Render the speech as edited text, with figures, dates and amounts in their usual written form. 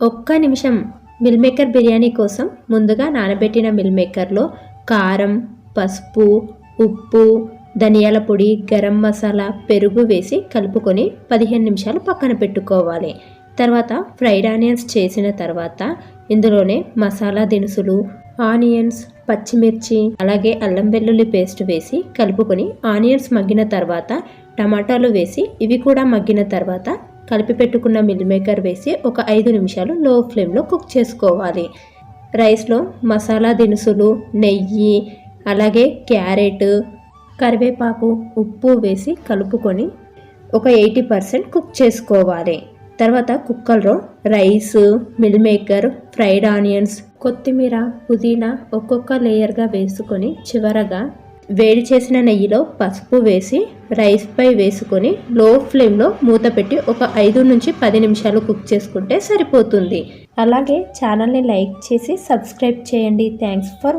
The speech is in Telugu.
ఒక్క నిమిషం. మిల్ మేకర్ బిర్యానీ కోసం ముందుగా నానబెట్టిన మిల్ మేకర్లో కారం, పసుపు, ఉప్పు, ధనియాల పొడి, గరం మసాలా, పెరుగు వేసి కలుపుకొని 15 నిమిషాలు పక్కన పెట్టుకోవాలి. తర్వాత ఫ్రైడ్ ఆనియన్స్ చేసిన తర్వాత ఇందులోనే మసాలా దినుసులు, ఆనియన్స్, పచ్చిమిర్చి, అలాగే అల్లం వెల్లుల్లి పేస్ట్ వేసి కలుపుకొని ఆనియన్స్ మగ్గిన తర్వాత టమాటాలు వేసి ఇవి కూడా మగ్గిన తర్వాత కలిపి పెట్టుకున్న మిల్ మేకర్ వేసి ఒక 5 నిమిషాలు లో ఫ్లేమ్లో కుక్ చేసుకోవాలి. రైస్లో మసాలా దినుసులు, నెయ్యి, అలాగే క్యారెట్, కరివేపాకు, ఉప్పు వేసి కలుపుకొని ఒక 80% కుక్ చేసుకోవాలి. తర్వాత కుక్కర్లో rice, meal maker, fried onions, కొత్తిమీర, పుదీనా ఒక్కొక్క లేయర్గా వేసుకొని చివరగా వేడి చేసిన నెయ్యిలో పసుపు వేసి రైస్ పై వేసుకొని లో ఫ్లేమ్లో మూత పెట్టి ఒక 5 నుంచి 10 నిమిషాలు కుక్ చేసుకుంటే సరిపోతుంది. అలాగే ఛానల్ని లైక్ చేసి సబ్స్క్రైబ్ చేయండి. Thanks for